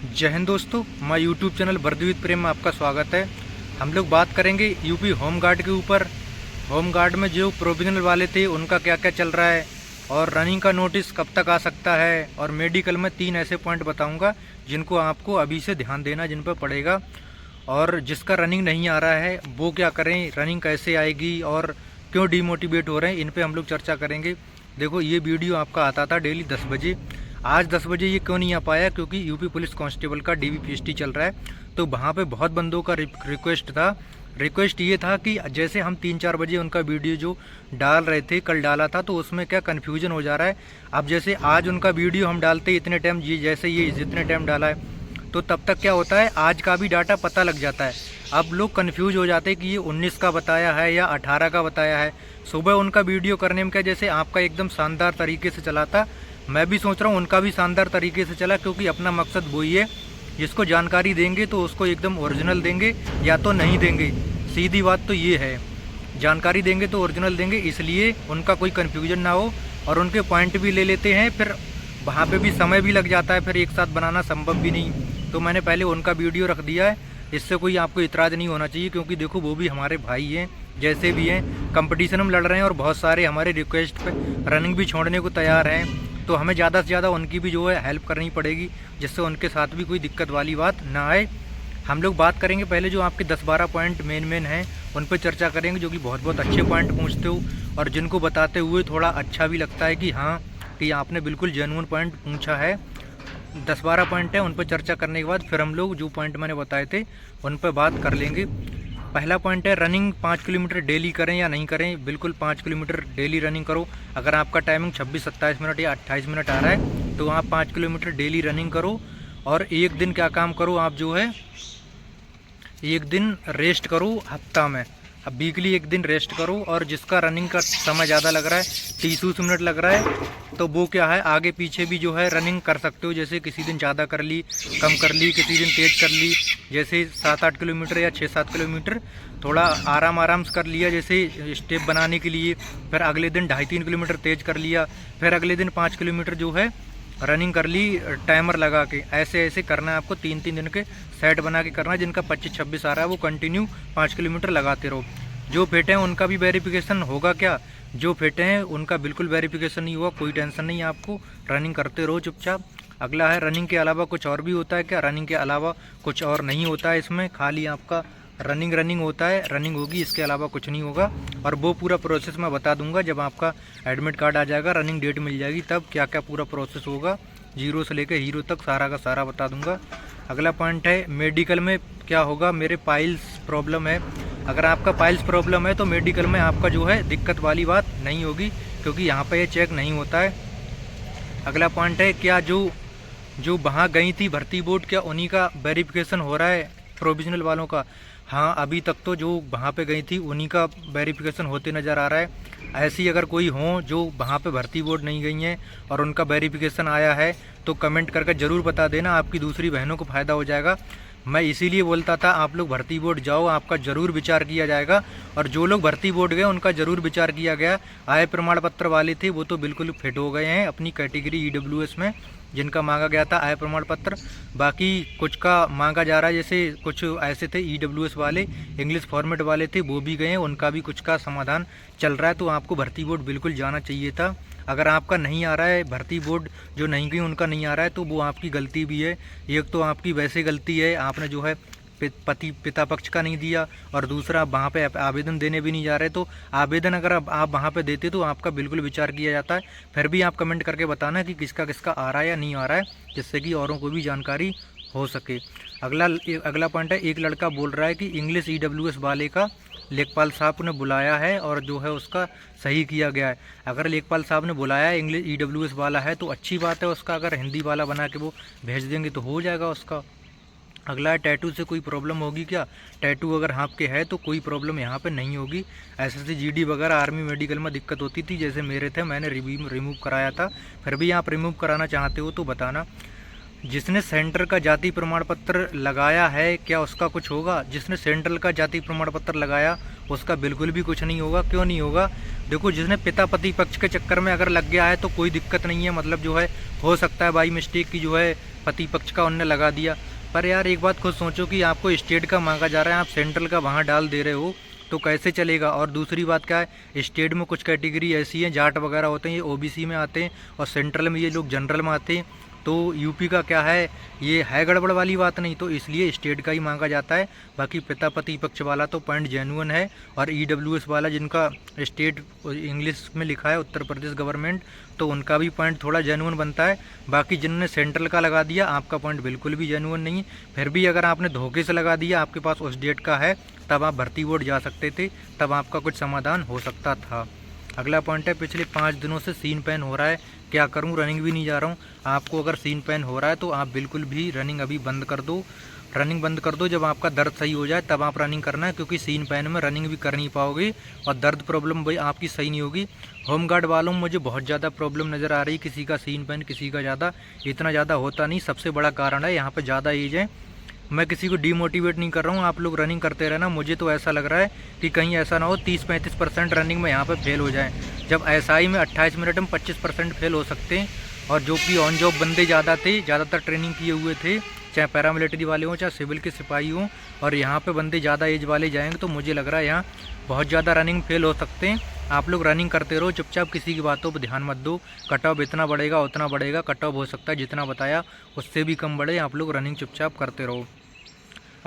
जय हिंद दोस्तों, मैं यूट्यूब चैनल वर्धवित प्रेम में आपका स्वागत है। हम लोग बात करेंगे यूपी होम गार्ड के ऊपर। होम गार्ड में जो प्रोविजनल वाले थे उनका क्या क्या चल रहा है और रनिंग का नोटिस कब तक आ सकता है, और मेडिकल में 3 ऐसे पॉइंट बताऊंगा जिनको आपको अभी से ध्यान देना, जिन पर पड़ेगा। और जिसका रनिंग नहीं आ रहा है वो क्या करें, रनिंग कैसे आएगी और क्यों डिमोटिवेट हो रहे हैं, इन पर हम लोग चर्चा करेंगे। देखो, ये वीडियो आपका आता था डेली 10 बजे। आज 10 बजे ये क्यों नहीं आ पाया? क्योंकि यूपी पुलिस कांस्टेबल का डीवीपीएसटी चल रहा है, तो वहाँ पे बहुत बंदों का रिक्वेस्ट था। रिक्वेस्ट ये था कि जैसे हम 3-4 बजे उनका वीडियो जो डाल रहे थे, कल डाला था, तो उसमें क्या कन्फ्यूजन हो जा रहा है। अब जैसे आज उनका वीडियो हम डालते इतने टाइम, जैसे ये जितने टाइम डाला है, तो तब तक क्या होता है, आज का भी डाटा पता लग जाता है। अब लोग कन्फ्यूज हो जाते हैं कि ये 19 का बताया है या 18 का बताया है। सुबह उनका वीडियो करने में क्या, जैसे आपका एकदम शानदार तरीके से चला था, मैं भी सोच रहा हूँ उनका भी शानदार तरीके से चला, क्योंकि अपना मकसद वही है। जिसको जानकारी देंगे तो उसको एकदम ओरिजिनल देंगे या तो नहीं देंगे, सीधी बात तो ये है। जानकारी देंगे तो ओरिजिनल देंगे, इसलिए उनका कोई कन्फ्यूजन ना हो। और उनके पॉइंट भी ले लेते हैं, फिर वहाँ पे भी समय भी लग जाता है, फिर एक साथ बनाना संभव भी नहीं। तो मैंने पहले उनका वीडियो रख दिया है, इससे कोई आपको इतराज़ नहीं होना चाहिए, क्योंकि देखो वो भी हमारे भाई हैं, जैसे भी हैं। कंपटीशन में लड़ रहे हैं और बहुत सारे हमारे रिक्वेस्ट पे रनिंग भी छोड़ने को तैयार हैं, तो हमें ज़्यादा से ज़्यादा उनकी भी जो है हेल्प करनी पड़ेगी, जिससे उनके साथ भी कोई दिक्कत वाली बात ना आए। हम लोग बात करेंगे पहले जो आपके 10-12 पॉइंट मेन हैं, उन पर चर्चा करेंगे, जो कि बहुत अच्छे पॉइंट पूछते हो और जिनको बताते हुए थोड़ा अच्छा भी लगता है कि हाँ, कि आपने बिल्कुल जेन्युइन पॉइंट पूछा है। 10-12 पॉइंट है, उन पर चर्चा करने के बाद फिर हम लोग जो पॉइंट मैंने बताए थे उन पर बात कर लेंगे। पहला पॉइंट है, रनिंग 5 किलोमीटर डेली करें या नहीं करें। बिल्कुल 5 किलोमीटर डेली रनिंग करो। अगर आपका टाइमिंग 26-27 मिनट या 28 मिनट आ रहा है तो आप 5 किलोमीटर डेली रनिंग करो। और एक दिन क्या काम करो, आप जो है एक दिन रेस्ट करो हफ्ता में। अब वीकली एक दिन रेस्ट करो। और जिसका रनिंग का समय ज़्यादा लग रहा है, 30 मिनट लग रहा है, तो वो क्या है, आगे पीछे भी जो है रनिंग कर सकते हो। जैसे किसी दिन ज़्यादा कर ली, कम कर ली, किसी दिन तेज़ कर ली, जैसे 7-8 किलोमीटर या 6-7 किलोमीटर थोड़ा आराम से कर लिया, जैसे स्टेप बनाने के लिए। फिर अगले दिन 2.5-3 किलोमीटर तेज़ कर लिया, फिर अगले दिन 5 किलोमीटर जो है रनिंग कर ली टाइमर लगा के। ऐसे ऐसे करना है आपको, 3-3 दिन के सेट बना के करना है। जिनका 25-26 आ रहा है वो कंटिन्यू 5 किलोमीटर लगाते रहो। जो फिट हैं उनका भी वेरिफिकेशन होगा क्या? जो फिट हैं उनका बिल्कुल वेरिफिकेशन नहीं हुआ, कोई टेंशन नहीं है आपको, रनिंग करते रहो चुपचाप। अगला है, रनिंग के अलावा कुछ और भी होता है क्या? रनिंग के अलावा कुछ और नहीं होता है इसमें, खाली आपका रनिंग होता है। रनिंग होगी, इसके अलावा कुछ नहीं होगा। और वो पूरा प्रोसेस मैं बता दूंगा जब आपका एडमिट कार्ड आ जाएगा, रनिंग डेट मिल जाएगी, तब क्या क्या पूरा प्रोसेस होगा, जीरो से लेकर हीरो तक सारा का सारा बता दूंगा। अगला पॉइंट है, मेडिकल में क्या होगा। मेरे पाइल्स प्रॉब्लम है। अगर आपका पाइल्स प्रॉब्लम है तो मेडिकल में आपका जो है दिक्कत वाली बात नहीं होगी, क्योंकि यहाँ पे ये चेक नहीं होता है। अगला पॉइंट है, क्या जो वहाँ गई थी भर्ती बोर्ड, क्या उन्हीं का वेरिफिकेशन हो रहा है प्रोविजनल वालों का? हाँ, अभी तक तो जो वहाँ पे गई थी उन्हीं का वेरिफिकेशन होते नज़र आ रहा है। ऐसी अगर कोई हो जो वहाँ पे भर्ती बोर्ड नहीं गई हैं और उनका वेरिफिकेशन आया है, तो कमेंट करके ज़रूर बता देना, आपकी दूसरी बहनों को फ़ायदा हो जाएगा। मैं इसीलिए बोलता था आप लोग भर्ती बोर्ड जाओ, आपका ज़रूर विचार किया जाएगा। और जो लोग भर्ती बोर्ड गए उनका ज़रूर विचार किया गया। आय प्रमाण पत्र वाले थे वो तो बिल्कुल फिट हो गए हैं अपनी कैटेगरी ईडब्ल्यूएस में, जिनका मांगा गया था आय प्रमाण पत्र। बाकी कुछ का मांगा जा रहा है, जैसे कुछ ऐसे थे ईडब्ल्यूएस वाले, इंग्लिश फॉर्मेट वाले थे, वो भी गए हैं, उनका भी कुछ का समाधान चल रहा है। तो आपको भर्ती बोर्ड बिल्कुल जाना चाहिए था। अगर आपका नहीं आ रहा है, भर्ती बोर्ड जो नहीं गई उनका नहीं आ रहा है, तो वो आपकी गलती भी है। एक तो आपकी वैसे गलती है, आपने जो है पिता पक्ष का नहीं दिया, और दूसरा वहाँ पे आवेदन देने भी नहीं जा रहे। तो आवेदन अगर आप वहाँ पे देते तो आपका बिल्कुल विचार किया जाता है। फिर भी आप कमेंट करके बताना कि किसका किसका आ रहा है या नहीं आ रहा है, जिससे कि औरों को भी जानकारी हो सके। अगला पॉइंट है, एक लड़का बोल रहा है कि इंग्लिश ईडब्ल्यूएस वाले का लेखपाल साहब ने बुलाया है और जो है उसका सही किया गया है। अगर लेखपाल साहब ने बुलाया है, इंग्लिश ईडब्ल्यूएस वाला है, तो अच्छी बात है उसका। अगर हिंदी वाला बना के वो भेज देंगे तो हो जाएगा उसका। अगला है, टैटू से कोई प्रॉब्लम होगी क्या? टैटू अगर आपके है तो कोई प्रॉब्लम यहाँ पे नहीं होगी। एसएससी जीडी वगैरह आर्मी मेडिकल में दिक्कत होती थी, जैसे मेरे थे, मैंने रिमूव कराया था। फिर भी आप रिमूव कराना चाहते हो तो बताना। जिसने सेंटर का जाति प्रमाण पत्र लगाया है, क्या उसका कुछ होगा? जिसने सेंट्रल का जाति प्रमाण पत्र लगाया उसका बिल्कुल भी कुछ नहीं होगा। क्यों नहीं होगा? देखो जिसने पिता पति पक्ष के चक्कर में अगर लग गया है तो कोई दिक्कत नहीं है, मतलब जो है हो सकता है बाई मिस्टेक की जो है पति पक्ष का उनने लगा दिया। पर यार एक बात खुद सोचो कि आपको स्टेट का मांगा जा रहा है, आप सेंट्रल का वहाँ डाल दे रहे हो तो कैसे चलेगा। और दूसरी बात क्या है, स्टेट में कुछ कैटेगरी ऐसी हैं, जाट वगैरह होते हैं, ये ओबीसी में आते हैं और सेंट्रल में ये लोग जनरल में आते हैं। तो यूपी का क्या है, ये है गड़बड़ वाली बात नहीं, तो इसलिए स्टेट का ही मांगा जाता है। बाकी पिता पति पक्ष वाला तो पॉइंट जेन्युइन है, और ईडब्ल्यूएस वाला जिनका स्टेट इंग्लिश में लिखा है उत्तर प्रदेश गवर्नमेंट, तो उनका भी पॉइंट थोड़ा जेन्युइन बनता है। बाकी जिनने सेंट्रल का लगा दिया आपका पॉइंट बिल्कुल भी जेन्युइन नहीं है। फिर भी अगर आपने धोखे से लगा दिया, आपके पास उस डेट का है, तब आप भर्ती बोर्ड जा सकते थे, तब आपका कुछ समाधान हो सकता था। अगला पॉइंट है, पिछले 5 दिनों से सीन पेन हो रहा है, क्या करूं, रनिंग भी नहीं जा रहा हूं। आपको अगर सीन पेन हो रहा है तो आप बिल्कुल भी रनिंग अभी बंद कर दो, रनिंग बंद कर दो। जब आपका दर्द सही हो जाए तब आप रनिंग करना है, क्योंकि सीन पेन में रनिंग भी कर नहीं पाओगे और दर्द प्रॉब्लम भाई आपकी सही नहीं होगी। होमगार्ड वालों में मुझे बहुत ज़्यादा प्रॉब्लम नज़र आ रही, किसी का सीन पेन किसी का ज़्यादा, इतना ज़्यादा होता नहीं। सबसे बड़ा कारण है यहाँ पर ज़्यादा एज है। मैं किसी को डीमोटिवेट नहीं कर रहा हूँ, आप लोग रनिंग करते रहना। मुझे तो ऐसा लग रहा है कि कहीं ऐसा ना हो 30-35% रनिंग में यहाँ पे फेल हो जाए। जब एसआई में 28 मिनट में 25% फेल हो सकते हैं, और जो कि ऑन जॉब बंदे ज़्यादा थे, ज़्यादातर ट्रेनिंग किए हुए थे, चाहे पैरामिलिट्री वाले हों चाहे सिविल के सिपाही हों, और यहाँ पे बंदे ज़्यादा एज वाले जाएंगे, तो मुझे लग रहा है यहाँ बहुत ज़्यादा रनिंग फेल हो सकते हैं। आप लोग रनिंग करते रहो चुपचाप, किसी की बातों पर ध्यान मत दो। कट ऑफ इतना बढ़ेगा उतना बढ़ेगा, कट ऑफ हो सकता है जितना बताया उससे भी कम बढ़े, आप लोग रनिंग चुपचाप करते रहो।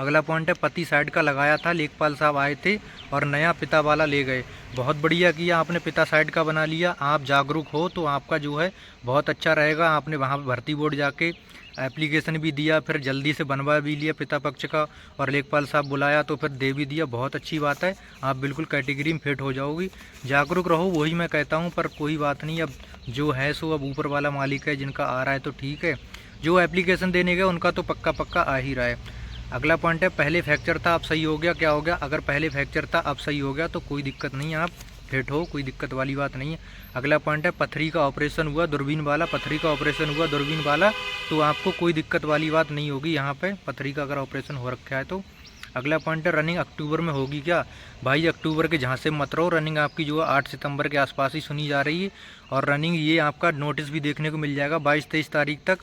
अगला पॉइंट है, पति साइड का लगाया था, लेखपाल साहब आए थे और नया पिता वाला ले गए। बहुत बढ़िया किया आपने, पिता साइड का बना लिया। आप जागरूक हो तो आपका जो है बहुत अच्छा रहेगा। आपने वहाँ भर्ती बोर्ड जाके एप्लीकेशन भी दिया, फिर जल्दी से बनवा भी लिया पिता पक्ष का, और लेखपाल साहब बुलाया तो फिर दे भी दिया। बहुत अच्छी बात है, आप बिल्कुल कैटेगरी में फिट हो जाओगी। जागरूक रहो, वही मैं कहता हूँ। पर कोई बात नहीं, अब जो है सो अब ऊपर वाला मालिक है, जिनका आ रहा है तो ठीक है। जो एप्लीकेशन देने गए उनका तो पक्का पक्का आ ही रहा है। अगला पॉइंट है, पहले फ्रैक्चर था अब सही हो गया, क्या हो गया। अगर पहले फ्रैक्चर था अब सही हो गया तो कोई दिक्कत नहीं है, आप फिट हो, कोई दिक्कत वाली बात नहीं है। अगला पॉइंट है, पथरी का ऑपरेशन हुआ दूरबीन वाला, पथरी का ऑपरेशन हुआ दूरबीन वाला, तो आपको कोई दिक्कत वाली बात नहीं होगी यहाँ पे, पथरी का अगर ऑपरेशन हो रखा है तो। अगला पॉइंट है, रनिंग अक्टूबर में होगी क्या। भाई अक्टूबर के झांसे मत रहो, रनिंग आपकी जो है 8 सितंबर के आसपास ही सुनी जा रही है, और रनिंग ये आपका नोटिस भी देखने को मिल जाएगा 22-23 तारीख तक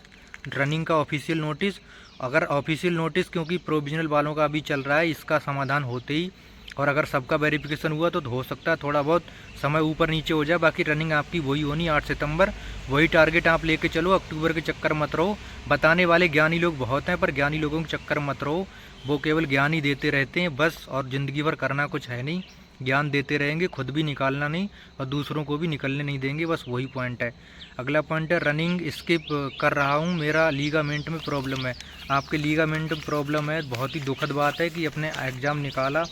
रनिंग का ऑफिशियल नोटिस। अगर ऑफिशियल नोटिस, क्योंकि प्रोविजनल वालों का अभी चल रहा है, इसका समाधान होते ही, और अगर सबका वेरिफिकेशन हुआ तो हो सकता है थोड़ा बहुत समय ऊपर नीचे हो जाए। बाकी रनिंग आपकी वही होनी 8 सितंबर, वही टारगेट आप लेके चलो। अक्टूबर के चक्कर मत रहो। बताने वाले ज्ञानी लोग बहुत हैं, पर ज्ञानी लोगों के चक्कर मत रहो, वो केवल ज्ञान ही देते रहते हैं बस, और ज़िंदगी भर करना कुछ है नहीं। ज्ञान देते रहेंगे, खुद भी निकालना नहीं और दूसरों को भी निकलने नहीं देंगे, बस वही पॉइंट है। अगला पॉइंट है, रनिंग स्किप कर रहा हूँ, मेरा लीगामेंट में प्रॉब्लम है। आपके लीगामेंट में प्रॉब्लम है, बहुत ही दुखद बात है कि अपने एग्ज़ाम निकाला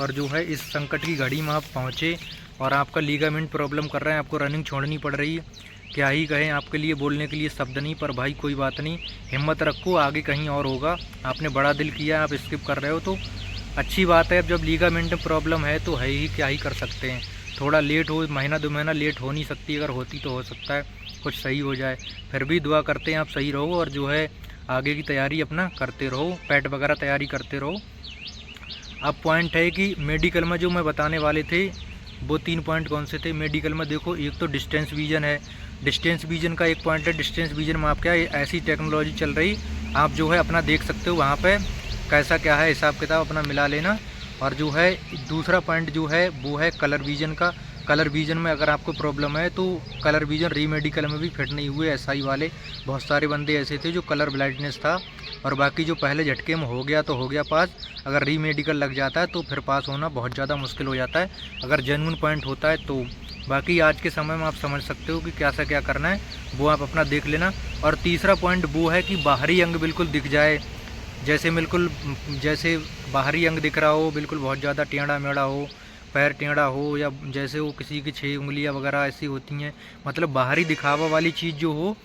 और जो है इस संकट की घड़ी में आप पहुँचे और आपका लीगामेंट प्रॉब्लम कर रहा है, आपको रनिंग छोड़नी पड़ रही है। क्या ही कहें, आपके लिए बोलने के लिए शब्द नहीं, पर भाई कोई बात नहीं, हिम्मत रखो, आगे कहीं और होगा। आपने बड़ा दिल किया, आप स्किप कर रहे हो तो अच्छी बात है। अब जब लीगामेंट में प्रॉब्लम है तो है ही, क्या ही कर सकते हैं। थोड़ा लेट हो, महीना 2 महीना लेट हो नहीं सकती, अगर होती तो हो सकता है कुछ सही हो जाए। फिर भी दुआ करते हैं आप सही रहो, और जो है आगे की तैयारी अपना करते रहो, पैट वगैरह तैयारी करते रहो। अब पॉइंट है कि मेडिकल में जो मैं बताने वाले थे वो 3 पॉइंट कौन से थे। मेडिकल में देखो, एक तो डिस्टेंस विजन है, डिस्टेंस विजन का एक पॉइंट है। डिस्टेंस विजन में आप क्या है, ऐसी टेक्नोलॉजी चल रही, आप जो है अपना देख सकते हो वहाँ पे कैसा क्या है, हिसाब किताब अपना मिला लेना। और जो है दूसरा पॉइंट जो है वो है कलर विजन का। कलर विजन में अगर आपको प्रॉब्लम है तो कलर विजन री मेडिकल में भी फिट नहीं हुए एसआई वाले। बहुत सारे बंदे ऐसे थे जो कलर ब्लाइंडनेस था, और बाकी जो पहले झटके में हो गया तो हो गया पास, अगर री मेडिकल लग जाता है तो फिर पास होना बहुत ज़्यादा मुश्किल हो जाता है, अगर जेन्युइन पॉइंट होता है तो। बाकी आज के समय में आप समझ सकते हो कि कैसा क्या करना है, वो आप अपना देख लेना। और तीसरा पॉइंट वो है कि बाहरी अंग बिल्कुल दिख जाए, जैसे बिल्कुल जैसे बाहरी अंग दिख रहा हो, बिल्कुल बहुत ज़्यादा टेढ़ा मेढ़ा हो, पैर टेढ़ा हो, या जैसे वो किसी की 6 उंगलियां वगैरह ऐसी होती हैं, मतलब बाहरी दिखावा वाली चीज़ जो हो।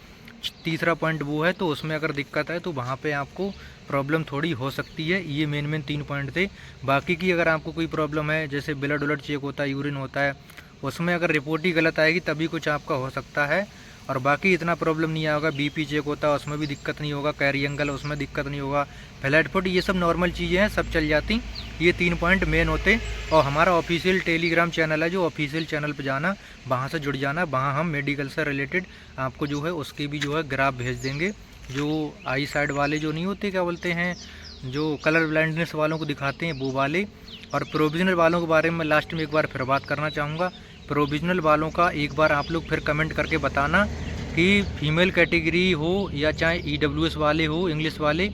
तीसरा पॉइंट वो है, तो उसमें अगर दिक्कत है तो वहाँ पे आपको प्रॉब्लम थोड़ी हो सकती है। ये मेन 3 पॉइंट थे। बाकी की अगर आपको कोई प्रॉब्लम है, जैसे ब्लड उलट चेक होता है, यूरिन होता है, उसमें अगर रिपोर्ट ही गलत आएगी तभी कुछ आपका हो सकता है। और बाकी इतना प्रॉब्लम नहीं आएगा। बीपी चेक होता है उसमें भी दिक्कत नहीं होगा, कैरी एंगल उसमें दिक्कत नहीं होगा, फ्लैट फुट, ये सब नॉर्मल चीज़ें हैं, सब चल जाती। ये 3 पॉइंट मेन होते। और हमारा ऑफिशियल टेलीग्राम चैनल है, जो ऑफिशियल चैनल पर जाना, वहाँ से जुड़ जाना। वहाँ हम मेडिकल से रिलेटेड आपको जो है उसके भी जो है ग्राफ भेज देंगे। जो आई साइड वाले जो नहीं होते, क्या बोलते हैं, जो कलर ब्लाइंडनेस वालों को दिखाते हैं, वो वाले। और प्रोविजनल वालों के बारे में लास्ट में एक बार फिर बात करना चाहूँगा। प्रोविजनल वालों का एक बार आप लोग फिर कमेंट करके बताना कि फीमेल कैटेगरी हो या चाहे EWS वाले हो, इंग्लिश वाले,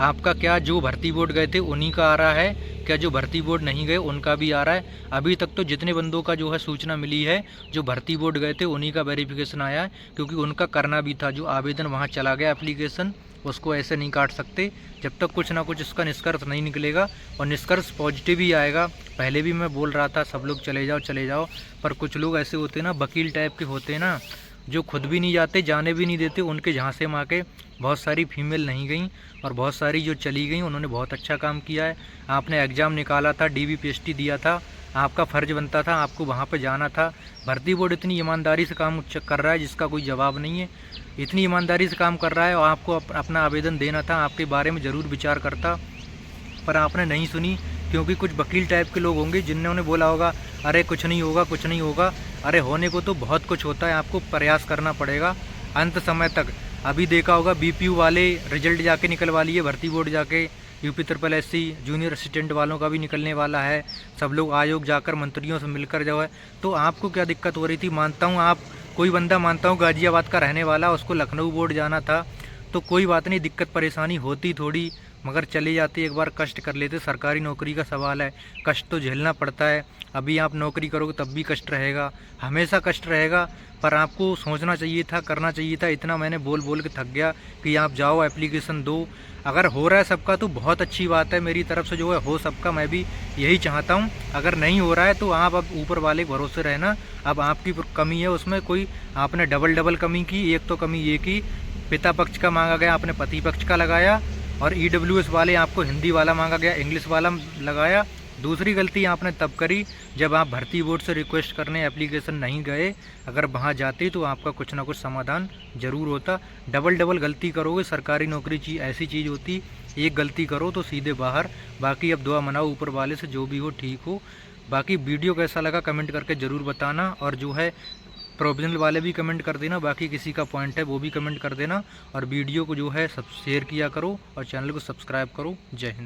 आपका क्या जो भर्ती बोर्ड गए थे उन्हीं का आ रहा है, क्या जो भर्ती बोर्ड नहीं गए उनका भी आ रहा है। अभी तक तो जितने बंदों का जो है सूचना मिली है, जो भर्ती बोर्ड गए थे उन्हीं का वेरिफिकेशन आया है, क्योंकि उनका करना भी था। जो आवेदन वहाँ चला गया एप्लीकेशन, उसको ऐसे नहीं काट सकते जब तक कुछ ना कुछ इसका निष्कर्ष नहीं निकलेगा। और निष्कर्ष पॉजिटिव ही आएगा। पहले भी मैं बोल रहा था सब लोग चले जाओ, पर कुछ लोग ऐसे होते हैं ना, वकील टाइप के होते हैं ना, जो खुद भी नहीं जाते, जाने भी नहीं देते। उनके झांसे में आके बहुत सारी फीमेल नहीं गई, और बहुत सारी जो चली गई उन्होंने बहुत अच्छा काम किया है। आपने एग्ज़ाम निकाला था, DBPST दिया था, आपका फ़र्ज़ बनता था, आपको वहाँ पर जाना था। भर्ती बोर्ड इतनी ईमानदारी से काम कर रहा है जिसका कोई जवाब नहीं है। इतनी ईमानदारी से काम कर रहा है, और आपको अपना आवेदन देना था, आपके बारे में ज़रूर विचार करता, पर आपने नहीं सुनी। क्योंकि कुछ वकील टाइप के लोग होंगे जिन्होंने बोला होगा अरे कुछ नहीं होगा, कुछ नहीं होगा। अरे होने को तो बहुत कुछ होता है, आपको प्रयास करना पड़ेगा अंत समय तक। अभी देखा होगा BPU वाले रिजल्ट जाके निकलवा लिए, भर्ती बोर्ड जाके UP SSSC जूनियर असिस्टेंट वालों का भी निकलने वाला है। सब लोग आयोग जाकर मंत्रियों से मिलकर जो है, तो आपको क्या दिक्कत हो रही थी। मानता हूँ आप कोई बंदा, मानता हूँ गाज़ियाबाद का रहने वाला, उसको लखनऊ बोर्ड जाना था, तो कोई बात नहीं, दिक्कत परेशानी होती थोड़ी, मगर चले जाते, एक बार कष्ट कर लेते। सरकारी नौकरी का सवाल है, कष्ट तो झेलना पड़ता है। अभी आप नौकरी करोगे तब भी कष्ट रहेगा, हमेशा कष्ट रहेगा। पर आपको सोचना चाहिए था, करना चाहिए था। इतना मैंने बोल बोल के थक गया कि आप जाओ एप्लीकेशन दो। अगर हो रहा है सबका तो बहुत अच्छी बात है, मेरी तरफ से जो है हो सबका, मैं भी यही चाहता हूँ। अगर नहीं हो रहा है तो आप अब ऊपर वाले भरोसे रहना। अब आपकी कमी है, उसमें कोई आपने डबल कमी की। एक तो कमी ये की, पिता पक्ष का मांगा गया, आपने पति पक्ष का लगाया। और EWS वाले आपको हिंदी वाला मांगा गया, इंग्लिश वाला लगाया। दूसरी गलती आपने तब करी जब आप भर्ती बोर्ड से रिक्वेस्ट करने एप्लीकेशन नहीं गए। अगर वहाँ जाते तो आपका कुछ ना कुछ समाधान ज़रूर होता। डबल गलती करोगे, सरकारी नौकरी ऐसी चीज़ होती, एक गलती करो तो सीधे बाहर। बाकी अब दुआ मनाओ ऊपर वाले से, जो भी हो ठीक हो। बाकी वीडियो कैसा लगा कमेंट करके ज़रूर बताना। और जो है प्रोविजनल वाले भी कमेंट कर देना, बाकी किसी का पॉइंट है वो भी कमेंट कर देना। और वीडियो को जो है सब शेयर किया करो और चैनल को सब्सक्राइब करो। जय हिंद।